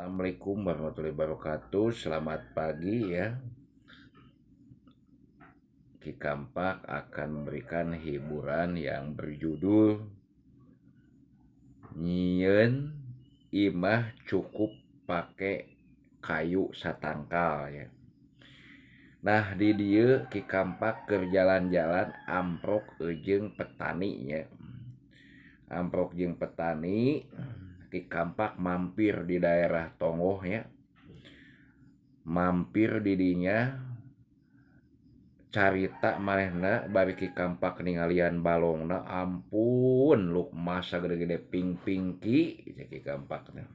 Assalamualaikum warahmatullahi wabarakatuh. Selamat pagi ya. Ki Kampak akan memberikan hiburan yang berjudul Nyieun Imah Cukup Pakai Kayu Satangkal ya. Nah di dieu Ki Kampak keur jalan-jalan amprok jeung petani ya. Amprok jeung petani Ki Kampak mampir di daerah Tongoh ya. Mampir didinya carita manehna bari Ki Kampak ningalian balongna ampun luk masa gede-gede ping-pingki Ki Kampak teh.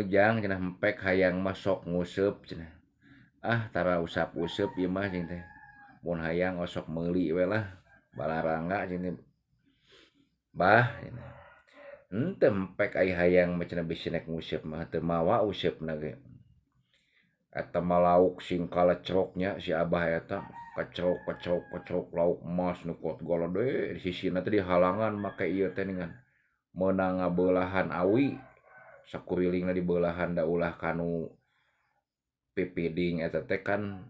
Jang cenah empek hayang masok nguseup cenah. Tara usap-useup ieu mah cing teh. Mun hayang osok meuli we lah. Balarangga cing teh. Bah henteu empek ai hayang mah cenah bisi nek nguseup mah teu mawa useupna ge. Eta mah lauk sing kalecroknya si Abah eta kecrok lauk emas nu kuat golode di sisina teh dihalangan make ieu teh ningan meunang ngabeulahan awi sakurilingna dibeulahan da ulah kanu pipiding eta teh kan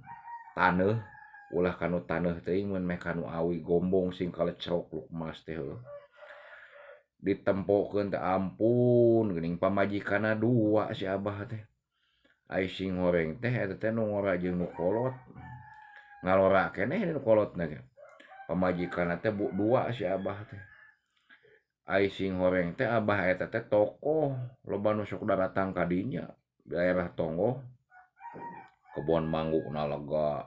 taneuh ulah kanu taneuh teuing mun meh kanu awi gombong sing kalecrok lauk emas teh heuh ditempokeun teh ampun geuning pamajikanna dua si Abah teh. Ai sing horeng teh eta teh nu ngora jeung nu kolot. Ngalora keneh nu kolotna ge. Pamajikanna teh dua si Abah teh. Ai sing horeng teh Abah eta teh tokoh, loba nu sok datang ka dinya. Daerah Tongoh. Kebon mangguna lega.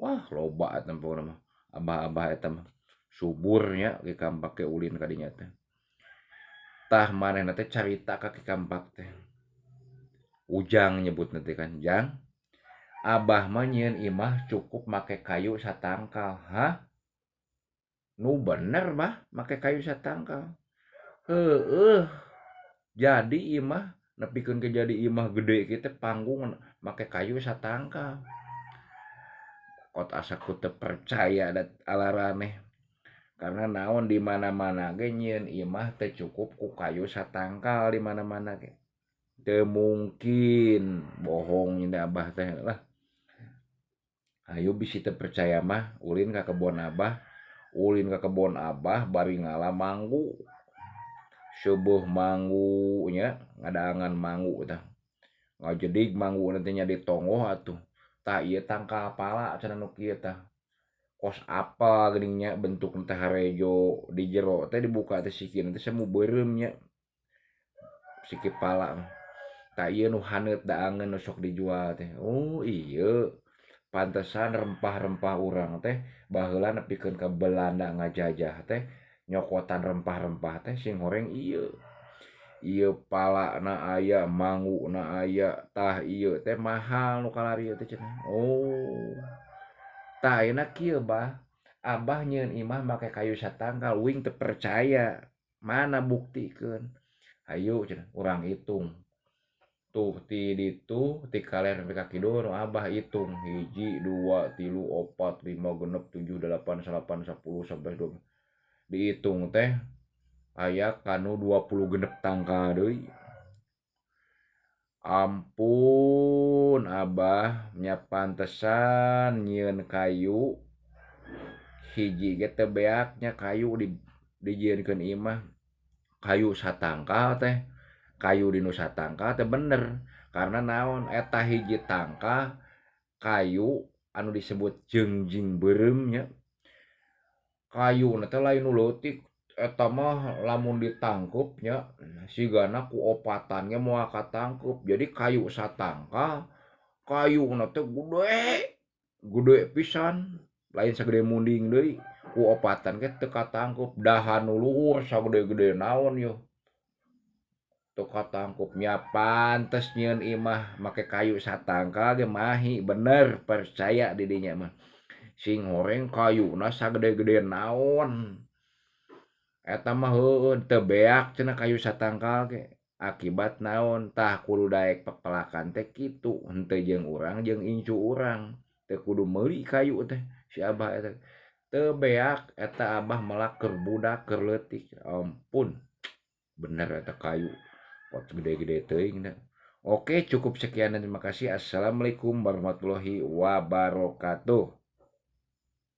Wah, loba eta pokona mah. Abah-abah eta mah subur nya Ki Kampak ke ulin ka dinya teh. Tah manehna teh carita ka Ki Kampak teh. Ujang nyebut nanti kan, Jang, Abah mah nyieun imah cukup make kayu satangkal. Hah? Nu bener bah make kayu satangkal. Heueuh. Jadi imah nepikeun ke jadi imah gede kitu panggung make kayu satangkal. Kot asa ku teu percaya da alaraneh. Karena naon di mana-mana ge nyieun imah teh cukup ku kayu satangkal di mana-mana ge. Teu mungkin bohong ini Abah teh lah. Ayo bisi teu percaya mah ulin ka kebon Abah, bari ngala manggu. Seueuh manggu nya ngadaangan manggu tah. Ngajedig manggu nanti nya di Tongoh atuh. Tah ieu tangkal pala cenah nu kieu tah. Kos apa geuning nya bentukna teh harejo di jero teh dibuka teh sikina teh semu beureum nya. Siki pala mah. Tah ieu nu haneut daangeun nu sok dijual teh. Oh ieu pantesan rempah-rempah urang teh baheula nepikeun ka Belanda ngajajah teh nyokotan rempah-rempah teh sing horeng ieu. Ieu palana aya, mangguna aya, tah ieu teh mahal nu kalarieu teh cenah. Oh. Tah ayeuna kieu Bah. Abah nyieun imah make kayu satangkal uing teu percaya. Mana buktikeun? Hayu cenah urang hitung. Tuh ti ditu ti kaler sampai ka kidul nu Abah hitung 1 2 3 4 5 6 7 8 9 10 11 12 dihitung teh aya kanu 20 genep tangkal deui. Ampun Abah nya pantesan nyieun kayu hiji ge teu beak nya kayu dijieunkeun imah kayu satangkal teh. Kayu di nu satangkal teh bener karena naon eta hiji tangkal kayu anu disebut jeungjing beureum nya kayuna teh lain nu leutik eta mah lamun ditangkep nya sigana ku opatan ge moal katangkep. Jadi kayu satangkal kayuna teh gede pisan lain sagede munding deui ku opatan ge teu katangkep. Dahan nu luhur sagede-gede naon yeuh teu katangkep. Nya pantes nyieun imah make kayu satangkal ge mahi bener percaya di dinya mah. Sing horeng kayuna sagede-gede naon. Eta mah heueuh teu beak cenah kayu satangkal ge. Akibat naon? Tah kudu daek pepelakan teh kitu. Henteu jeung urang jeung incu urang. Teu kudu meuli kayu teh si Abah eta. Teu beak eta Abah meulak keur budak keur leutik. Ampun. Bener eta kayu pot gede-gede teuing da. Oke, cukup sekian dan terima kasih. Assalamualaikum warahmatullahi wabarakatuh.